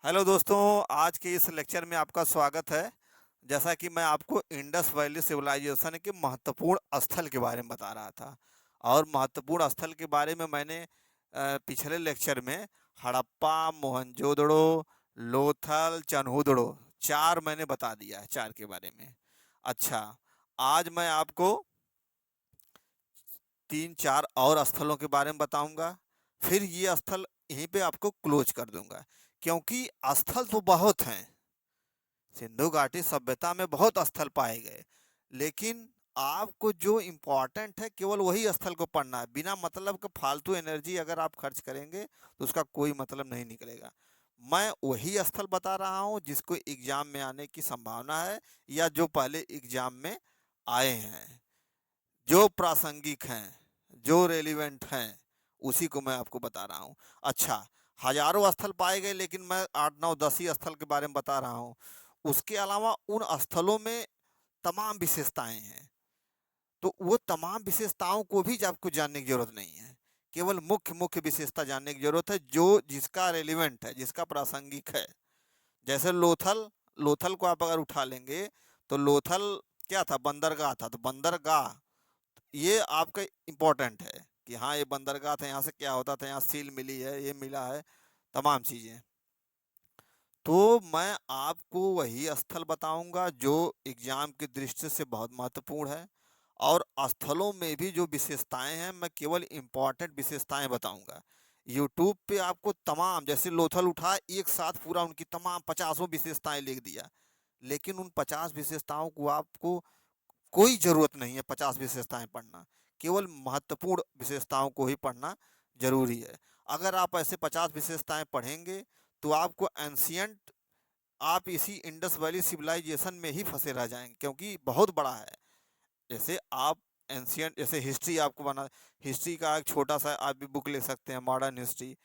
Hello दोस्तों, आज के इस लेक्चर में आपका स्वागत है। जैसा कि मैं आपको इंडस वैली सिविलाइजेशन के महत्वपूर्ण स्थल के बारे में बता रहा था, और महत्वपूर्ण स्थल के बारे में मैंने पिछले लेक्चर में हड़प्पा, मोहनजोदड़ो, लोथल, चनहुदड़ो, चार मैंने बता दिया है, चार के बारे में। अच्छा, आज मैं आपको तीन चार और स्थलों के बारे में बताऊंगा, फिर ये स्थल यहीं पे आपको क्लोज कर दूंगा, क्योंकि स्थल तो बहुत हैं। सिंधु घाटी सभ्यता में बहुत स्थल पाए गए, लेकिन आपको जो इम्पोर्टेंट है केवल वही स्थल को पढ़ना है। बिना मतलब का फालतू एनर्जी अगर आप खर्च करेंगे तो उसका कोई मतलब नहीं निकलेगा। मैं वही स्थल बता रहा हूँ जिसको एग्जाम में आने की संभावना है, या जो पहले एग्जाम में आए हैं, जो प्रासंगिक हैं, जो रेलिवेंट हैं, उसी को मैं आपको बता रहा हूँ। अच्छा, हजारों स्थल पाए गए, लेकिन मैं 8 9 10 ही स्थल के बारे में बता रहा हूँ। उसके अलावा उन स्थलों में तमाम विशेषताएं हैं, तो वो तमाम विशेषताओं को भी आपको जानने की जरूरत नहीं है। केवल मुख्य मुख्य विशेषता जानने की जरूरत है, जो जिसका रेलिवेंट है, जिसका प्रासंगिक है। जैसे लोथल, लोथल को आप अगर उठा लेंगे तो लोथल क्या था? बंदरगाह था। तो बंदरगाह ये आपका इम्पोर्टेंट है कि हाँ, ये बंदरगाह था, यहाँ से क्या होता था, यहाँ सील मिली है, ये मिला है, तमाम चीज़ें। तो मैं आपको वही स्थल बताऊंगा जो एग्जाम की दृष्टि से बहुत महत्वपूर्ण है, और स्थलों में भी जो विशेषताएं हैं मैं केवल इम्पोर्टेंट विशेषताएं बताऊंगा। यूट्यूब पे आपको तमाम, जैसे लोथल उठा, एक साथ पूरा उनकी तमाम 50 विशेषताएं लिख दिया, लेकिन उन 50 विशेषताओं को आपको कोई ज़रूरत नहीं है 50 विशेषताएं पढ़ना। केवल महत्वपूर्ण विशेषताओं को ही पढ़ना जरूरी है। अगर आप ऐसे 50 विशेषताएं पढ़ेंगे तो आपको एंशियंट, आप इसी इंडस वैली सिविलाइजेशन में ही फंसे रह जाएंगे, क्योंकि बहुत बड़ा है। जैसे आप एंशियंट, जैसे हिस्ट्री आपको बना, हिस्ट्री का एक छोटा सा आप भी बुक ले सकते हैं, मॉडर्न हिस्ट्री।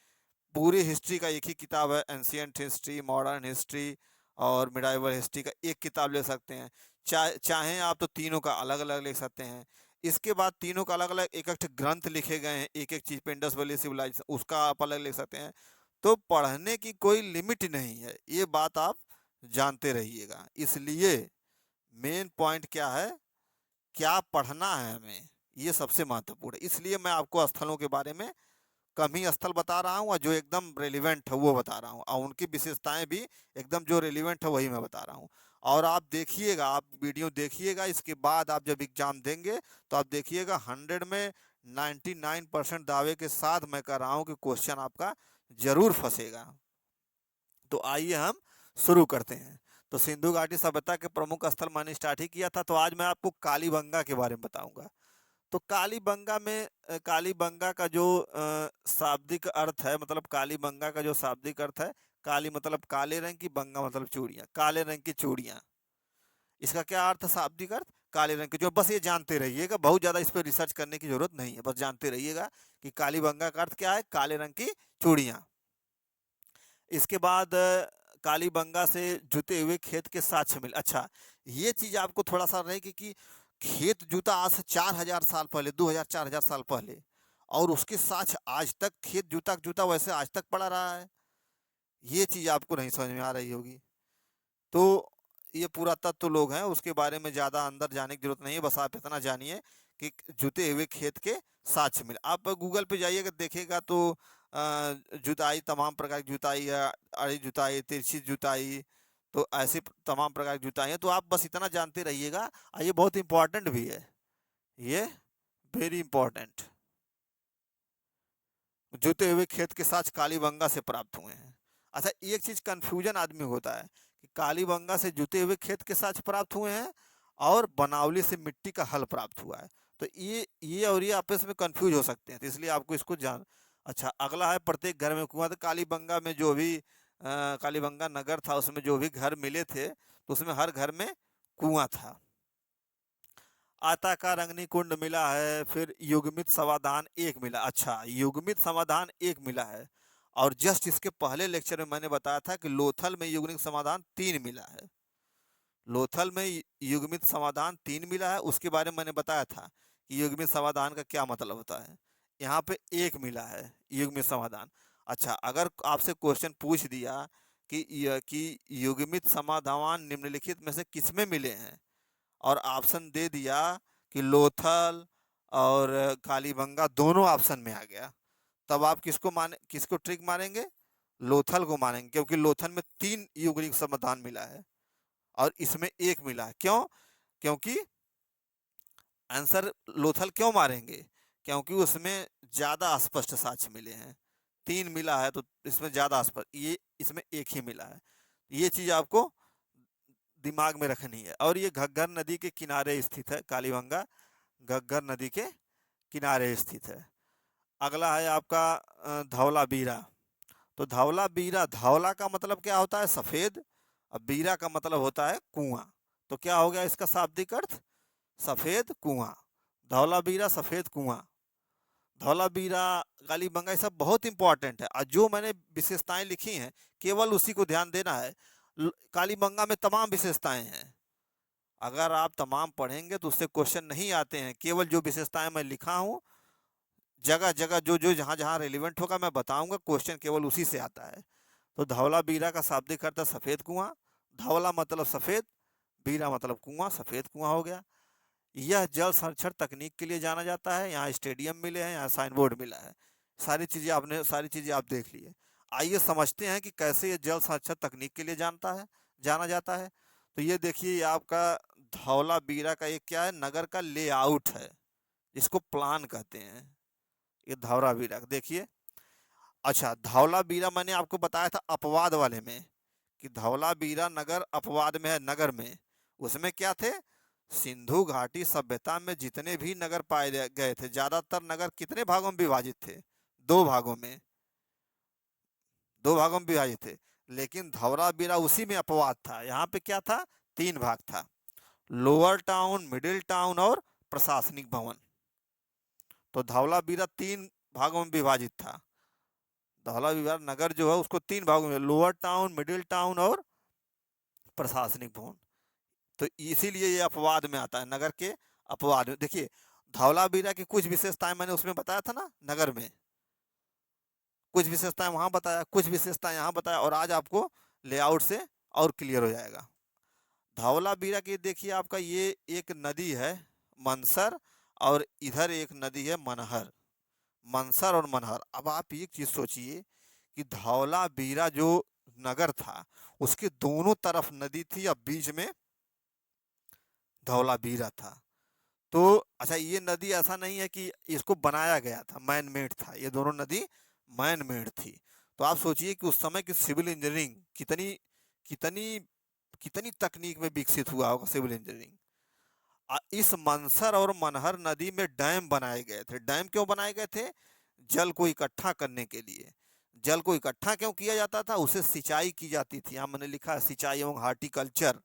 पूरी हिस्ट्री का एक ही किताब है, एंशियंट हिस्ट्री, मॉडर्न हिस्ट्री और मिडाइवल हिस्ट्री का एक किताब ले सकते हैं। चाहें आप तो तीनों का अलग अलग ले सकते हैं। इसके बाद तीनों का अलग अलग एक एक ग्रंथ लिखे गए हैं, एक एक चीज़ पे, इंडस वैली सिविलाइजेशन, उसका आप अलग ले सकते हैं। तो पढ़ने की कोई लिमिट नहीं है, ये बात आप जानते रहिएगा। इसलिए मेन पॉइंट क्या है, क्या पढ़ना है हमें, ये सबसे महत्वपूर्ण है। इसलिए मैं आपको स्थलों के बारे में कम ही स्थल बता रहा हूँ, और जो एकदम रेलिवेंट है वो बता रहा हूँ, और उनकी विशेषताएं भी एकदम जो रेलिवेंट है वही मैं बता रहा हूँ। और आप देखिएगा, आप वीडियो देखिएगा, इसके बाद आप जब एग्जाम देंगे तो आप देखिएगा 100 में 99% दावे के साथ मैं कह रहा हूँ कि क्वेश्चन आपका जरूर फंसेगा। तो आइए हम शुरू करते हैं। तो सिंधु घाटी सभ्यता के प्रमुख स्थल मैंने स्टार्ट ही किया था, तो आज मैं आपको कालीबंगा के बारे में बताऊंगा। तो कालीबंगा में कालीबंगा का जो शाब्दिक अर्थ है, मतलब कालीबंगा का जो शाब्दिक अर्थ है, काली मतलब काले रंग की, बंगा मतलब चूड़ियाँ, काले रंग की चूड़ियाँ। इसका क्या अर्थ है शाब्दिक अर्थ? काले रंग की। जो बस ये जानते रहिएगा, बहुत ज़्यादा इस पर रिसर्च करने की जरूरत नहीं है, बस जानते रहिएगा कि कालीबंगा का अर्थ क्या है, काले रंग की चूड़ियाँ। इसके बाद कालीबंगा से जुते हुए खेत के साक्ष्य मिले। अच्छा, ये चीज़ आपको थोड़ा सा रहेगी कि खेत जूता आज से 4000 साल पहले, 2000 4000 साल पहले, और उसके साक्ष्य आज तक, खेत जूता का जूता वैसे आज तक पड़ा रहा है। ये चीज़ आपको नहीं समझ में आ रही होगी। तो ये पुरातत्व लोग हैं, उसके बारे में ज़्यादा अंदर जाने की जरूरत नहीं है, बस आप इतना जानिए कि जुते हुए खेत के साक्ष्य मिले। आप गूगल पे जाइएगा, देखिएगा तो जुताई, तमाम प्रकार की जुताई है, आड़ी जुताई, तिरछी जुताई, तो ऐसे तमाम प्रकार की जुताई है। तो आप बस इतना जानते रहिएगा, और ये बहुत इंपॉर्टेंट भी है, ये वेरी इंपॉर्टेंट। जुते हुए खेत के साक्ष्य कालीबंगा से प्राप्त हुए हैं। अच्छा, एक चीज कंफ्यूजन आदमी होता है कि कालीबंगा से जुते हुए खेत के साक्ष्य प्राप्त हुए हैं और बनावली से मिट्टी का हल प्राप्त हुआ है। तो ये और ये आपस में कंफ्यूज हो सकते हैं, तो इसलिए आपको इसको जान। अच्छा, अगला है प्रत्येक घर में कुआं। तो कालीबंगा में जो भी कालीबंगा नगर था, उसमें जो भी घर मिले थे, तो उसमें हर घर में कुआं था। आताकार अग्नि कुंड मिला है, फिर युग्मित समाधान एक मिला। अच्छा, युग्मित समाधान एक मिला है, और जस्ट इसके पहले लेक्चर में मैंने बताया था कि लोथल में युग्मित समाधान 3 मिला है। लोथल में युग्मित समाधान 3 मिला है, उसके बारे में मैंने बताया था कि युग्मित समाधान का क्या मतलब होता है। यहाँ पे एक मिला है युग्मित समाधान। अच्छा, अगर आपसे क्वेश्चन पूछ दिया कि युग्मित समाधान निम्नलिखित में से किसमें मिले हैं, और ऑप्शन दे दिया कि लोथल और कालीबंगा दोनों ऑप्शन में आ गया, तब आप किसको ट्रिक मारेंगे? लोथल को मारेंगे, क्योंकि लोथल में 3 युग्मित समाधान मिला है और इसमें 1 मिला है। क्यों? क्योंकि आंसर लोथल क्यों मारेंगे? क्योंकि उसमें ज्यादा स्पष्ट साक्ष्य मिले हैं। 3 मिला है तो इसमें ज्यादा स्पष्ट, ये इसमें 1 ही मिला है। ये चीज आपको दिमाग में रखनी है। और ये घग्गर नदी के किनारे स्थित है, कालीबंगा घग्गर नदी के किनारे स्थित है। अगला है आपका धौला बीरा। तो धौला बीरा, धौला का मतलब क्या होता है? सफेद, और बीरा का मतलब होता है कुआं। तो क्या हो गया इसका शाब्दिक अर्थ? सफेद कुआं। धौला बीरा सफेद कुआं, धौला बीरा, कालीबंगा, ये सब बहुत इंपॉर्टेंट है। और जो मैंने विशेषताएं लिखी हैं केवल उसी को ध्यान देना है। कालीबंगा में तमाम विशेषताएं हैं, अगर आप तमाम पढ़ेंगे तो उससे क्वेश्चन नहीं आते हैं। केवल जो विशेषताएं मैं लिखा हूँ, जगह जगह जो जो जहाँ जहाँ रेलिवेंट होगा मैं बताऊंगा, क्वेश्चन केवल उसी से आता है। तो धौला बीरा का शाब्दिक अर्थ है सफेद कुआं। धौला मतलब सफेद, बीरा मतलब कुआं, सफेद कुआं हो गया। यह जल संरक्षण तकनीक के लिए जाना जाता है। यहाँ स्टेडियम मिले हैं, यहाँ साइन बोर्ड मिला है। सारी चीजें आप देख लिए। आइए समझते हैं कि कैसे ये जल संरक्षण तकनीक के लिए जाना जाता है। तो ये देखिए, ये आपका धौला बीरा का, ये क्या है? नगर का लेआउट है, इसको प्लान कहते हैं। ये धौला बीरा देखिए। अच्छा, धौला बीरा मैंने आपको बताया था अपवाद वाले में, कि धौला बीरा नगर अपवाद में है। नगर में उसमें क्या थे? सिंधु घाटी सभ्यता में जितने भी नगर पाए गए थे, ज्यादातर नगर कितने भागों में विभाजित थे? 2 भागों में, 2 भागों में विभाजित थे। लेकिन धौला बीरा उसी में अपवाद था। यहाँ पे क्या था? 3 भाग था, लोअर टाउन, मिडिल टाउन और प्रशासनिक भवन। तो धौला बीरा 3 भागों में विभाजित था। धौला बीरा नगर जो है उसको 3 भागों में, लोअर टाउन, मिडिल टाउन और प्रशासनिक भवन। तो इसीलिए ये अपवाद में आता है, नगर के अपवाद में। देखिए, धौला बीरा की कुछ विशेषताएं मैंने उसमें बताया था ना, नगर में कुछ विशेषताएं वहां बताया, कुछ विशेषताएं यहाँ बताया, और आज आपको लेआउट से और क्लियर हो जाएगा। धौला बीरा की देखिए, आपका ये एक नदी है मनसर, और इधर एक नदी है मनहर। मनसर और मनहर। अब आप एक चीज सोचिए कि धौला बीरा जो नगर था उसके दोनों तरफ नदी थी, अब बीच में धौला बीरा था। तो अच्छा, ये नदी ऐसा नहीं है कि इसको बनाया गया था, मैन मेड था, ये दोनों नदी मैन मेड थी। तो आप सोचिए कि उस समय की सिविल इंजीनियरिंग कितनी कितनी कितनी तकनीक में विकसित हुआ होगा सिविल इंजीनियरिंग। इस मनसर और मनहर नदी में डैम बनाए गए थे। डैम क्यों बनाए गए थे? जल को इकट्ठा करने के लिए। जल को इकट्ठा क्यों किया जाता था? उसे सिंचाई की जाती थी। यहाँ मैंने लिखा है सिंचाई एवं हार्टिकल्चर,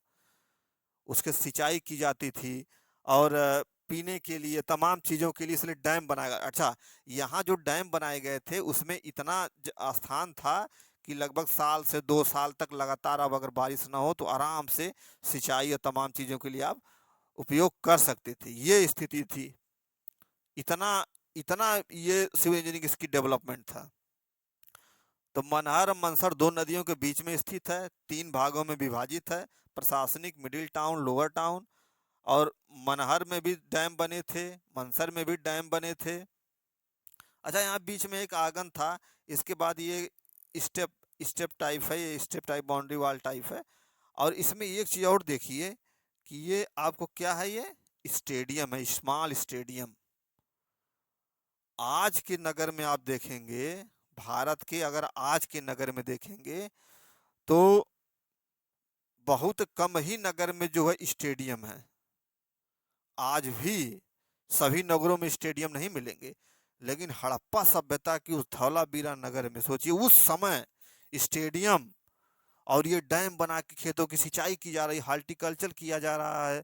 उसके सिंचाई की जाती थी, और पीने के लिए, तमाम चीज़ों के लिए, इसलिए डैम बनाया गया। अच्छा, यहाँ जो डैम बनाए गए थे उसमें इतना स्थान था कि लगभग साल से 2 साल तक लगातार, अब अगर बारिश ना हो तो आराम से सिंचाई और तमाम चीज़ों के लिए आप उपयोग कर सकते थे। ये स्थिति थी। इतना इतना ये सिविल इंजीनियरिंग इसकी डेवलपमेंट था। तो मनहर और मनसर 2 नदियों के बीच में स्थित है, 3 भागों में विभाजित है, प्रशासनिक, मिडिल टाउन, लोअर टाउन। और मनहर में भी डैम बने थे, मनसर में भी डैम बने थे। अच्छा, यहाँ बीच में एक आगन था। इसके बाद ये स्टेप स्टेप टाइप है, ये step type boundary wall type है। और इसमें एक चीज़ और देखिए कि ये आपको क्या है? ये स्टेडियम है, स्मॉल स्टेडियम। आज के नगर में आप देखेंगे, भारत के अगर आज के नगर में देखेंगे तो बहुत कम ही नगर में जो है स्टेडियम है। आज भी सभी नगरों में स्टेडियम नहीं मिलेंगे, लेकिन हड़प्पा सभ्यता की उस धौलावीरा नगर में सोचिए, उस समय स्टेडियम और ये डैम बना के खेतों की सिंचाई की जा रही, हार्टिकल्चर किया जा रहा है,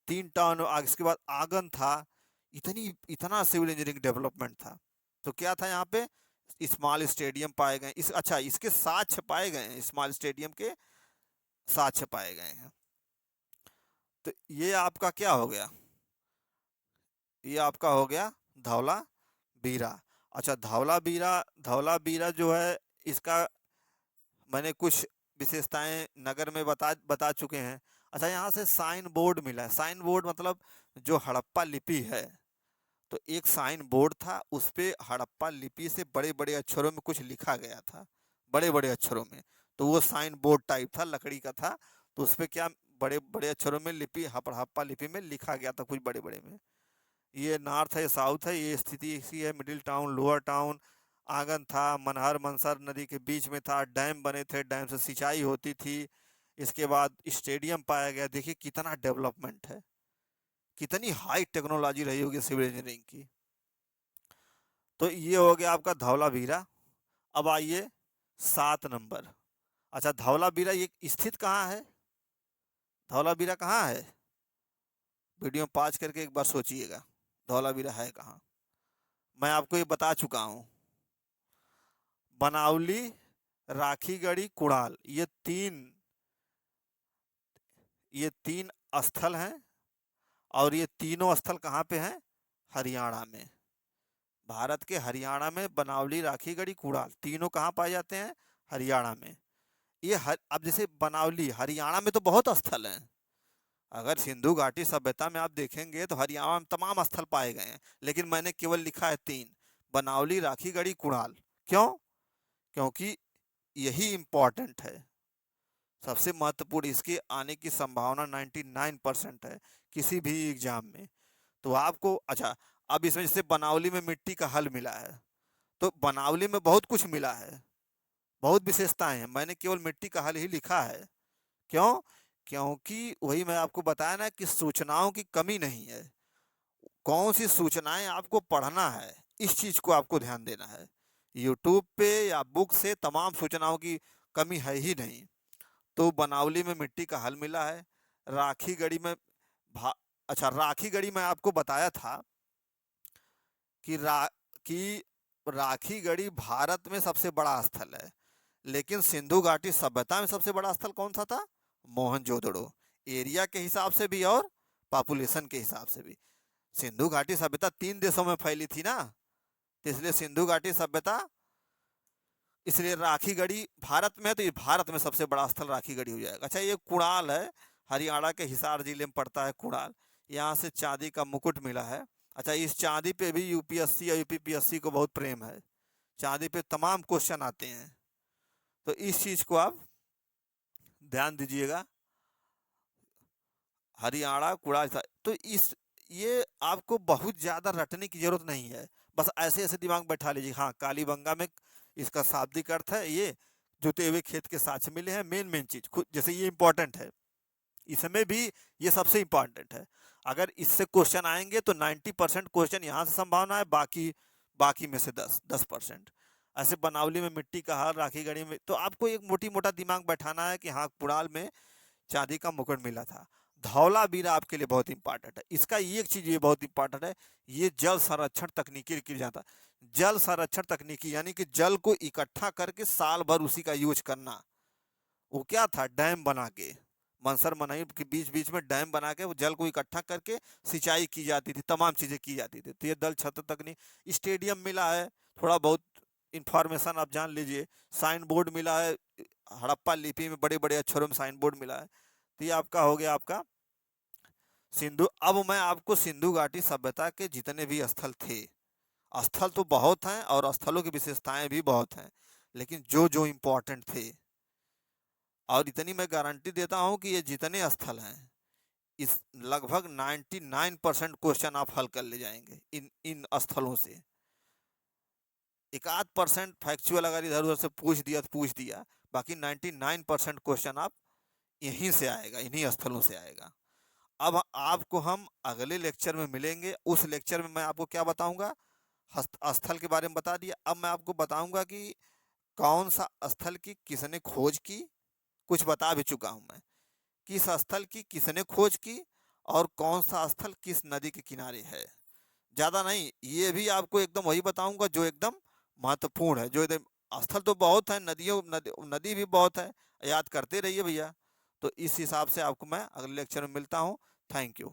3 टाउन, इसके बाद आंगन था। इतना सिविल इंजीनियरिंग डेवलपमेंट था। तो क्या था यहाँ पे? स्मॉल स्टेडियम पाए गए। अच्छा, इसके साक्ष्य पाए गए हैं, स्मॉल स्टेडियम के साक्ष्य पाए गए हैं। तो ये आपका क्या हो गया? ये आपका हो गया धौला बीरा। अच्छा, धौला बीरा जो है, इसका मैंने कुछ विशेषताएं नगर में बता बता चुके हैं। अच्छा, यहाँ से साइन बोर्ड मिला है। साइन बोर्ड मतलब जो हड़प्पा लिपि है, तो एक साइन बोर्ड था, उस पे हड़प्पा लिपि से बड़े बड़े अक्षरों में कुछ लिखा गया था, बड़े बड़े अक्षरों में। तो वो साइन बोर्ड टाइप था, लकड़ी का था। तो उस पे क्या बड़े बड़े अक्षरों में लिपि, हड़प्पा लिपि में लिखा गया था कुछ बड़े बड़े में। ये नॉर्थ है, साउथ है, ये स्थिति इसी है। मिडिल टाउन, लोअर टाउन, आंगन था, मनहर मनसर नदी के बीच में था, डैम बने थे, डैम से सिंचाई होती थी। इसके बाद स्टेडियम पाया गया। देखिए कितना डेवलपमेंट है, कितनी हाई टेक्नोलॉजी रही होगी सिविल इंजीनियरिंग की। तो ये हो गया आपका धौलावीरा। अब आइए 7 नंबर। अच्छा, धौलावीरा ये स्थित कहाँ है? धौलावीरा कहाँ है? वीडियो पॉज करके एक बार सोचिएगा, धौलावीरा है कहाँ। मैं आपको ये बता चुका हूँ। बनावली, राखीगढ़ी, कुणाल, ये तीन स्थल हैं। और ये तीनों स्थल कहाँ पे हैं? हरियाणा में। भारत के हरियाणा में बनावली, राखीगढ़ी, कुणाल तीनों कहाँ पाए जाते हैं? हरियाणा में। अब जैसे बनावली, हरियाणा में तो बहुत स्थल हैं। अगर सिंधु घाटी सभ्यता में आप देखेंगे तो हरियाणा में तमाम स्थल पाए गए हैं, लेकिन मैंने केवल लिखा है 3, बनावली, राखीगढ़ी, कुणाल। क्यों? क्योंकि यही इम्पोर्टेंट है, सबसे महत्वपूर्ण। इसके आने की संभावना 99% है किसी भी एग्जाम में। तो आपको, अच्छा, अब इसमें जैसे बनावली में मिट्टी का हल मिला है, तो बनावली में बहुत कुछ मिला है, बहुत विशेषताएं हैं। मैंने केवल मिट्टी का हल ही लिखा है। क्यों? क्योंकि वही मैं आपको बताया ना कि सूचनाओं की कमी नहीं है। कौन सी सूचनाएं आपको पढ़ना है, इस चीज को आपको ध्यान देना है। यूट्यूब पे या बुक से तमाम सूचनाओं की कमी है ही नहीं। तो बनावली में मिट्टी का हल मिला है। राखीगढ़ी में अच्छा, राखीगढ़ी में आपको बताया था कि कि राखीगढ़ी भारत में सबसे बड़ा स्थल है, लेकिन सिंधु घाटी सभ्यता में सबसे बड़ा स्थल कौन सा था? मोहनजोदड़ो। एरिया के हिसाब से भी और पॉपुलेशन के हिसाब से भी। सिंधु घाटी सभ्यता 3 देशों में फैली थी ना, तो इसलिए सिंधु घाटी सभ्यता, इसलिए राखीगढ़ी भारत में है, तो ये भारत में सबसे बड़ा स्थल राखीगढ़ी हो जाएगा। अच्छा, ये कुणाल है, हरियाणा के हिसार जिले में पड़ता है कुणाल। यहाँ से चांदी का मुकुट मिला है। अच्छा, इस चांदी पे भी यूपीएससी और यूपीपीएससी को बहुत प्रेम है। चांदी पे तमाम क्वेश्चन आते हैं, तो इस चीज को आप ध्यान दीजिएगा। हरियाणा, कुणाल, तो इस ये आपको बहुत ज्यादा रटने की जरूरत नहीं है, बस ऐसे ऐसे दिमाग बैठा लीजिए। हाँ, कालीबंगा में इसका शाब्दिक अर्थ है ये जुते हुए खेत के साथ मिले हैं। मेन मेन चीज खुद, जैसे ये इंपॉर्टेंट है, इसमें भी ये सबसे इंपॉर्टेंट है। अगर इससे क्वेश्चन आएंगे तो 90% क्वेश्चन यहाँ से संभावना है, बाकी में से 10%। ऐसे बनावली में मिट्टी का हार, राखीगढ़ी में, तो आपको एक मोटी मोटा दिमाग बैठाना है कि हाँ, कुणाल में चांदी का मुकुट मिला था। धौलावीरा आपके लिए बहुत इंपॉर्टेंट है। इसका ये एक चीज ये बहुत इंपॉर्टेंट है, ये जल संरक्षण तकनीकी की जाता है। जल संरक्षण तकनीकी यानी कि जल को इकट्ठा करके साल भर उसी का यूज करना। वो क्या था? डैम बना के, मनसर मनई के बीच बीच में डैम बना के वो जल को इकट्ठा करके सिंचाई की जाती थी, तमाम चीजें की जाती थी। तो ये जल छत्र तकनीक। स्टेडियम मिला है, थोड़ा बहुत इंफॉर्मेशन आप जान लीजिए। साइन बोर्ड मिला है, हड़प्पा लिपि में बड़े बड़े अक्षरों में साइन बोर्ड मिला है। तो ये आपका हो गया आपका सिंधु। अब मैं आपको सिंधु घाटी सभ्यता के जितने भी स्थल थे, स्थल तो बहुत हैं और स्थलों की विशेषताएं भी बहुत हैं, लेकिन जो जो इम्पोर्टेंट थे, और इतनी मैं गारंटी देता हूं कि ये जितने स्थल हैं, इस लगभग 99% क्वेश्चन आप हल कर ले जाएंगे इन इन स्थलों से। एक आध परसेंट फैक्चुअल अगर इधर उधर से पूछ दिया तो पूछ दिया, बाकी 99% क्वेश्चन आप यहीं से आएगा, इन्हीं स्थलों से आएगा। अब आपको हम अगले लेक्चर में मिलेंगे। उस लेक्चर में मैं आपको क्या बताऊंगा? स्थल के बारे में बता दिया। अब मैं आपको बताऊंगा कि कौन सा स्थल की किसने खोज की, कुछ बता भी चुका हूं मैं, किस स्थल की किसने खोज की और कौन सा स्थल किस नदी के किनारे है। ज्यादा नहीं, ये भी आपको एकदम वही बताऊंगा जो एकदम महत्वपूर्ण है, जो एकदम। स्थल तो बहुत है, नदी भी बहुत है, याद करते रहिए भैया। तो इस हिसाब से आपको मैं अगले लेक्चर में मिलता हूँ। Thank you.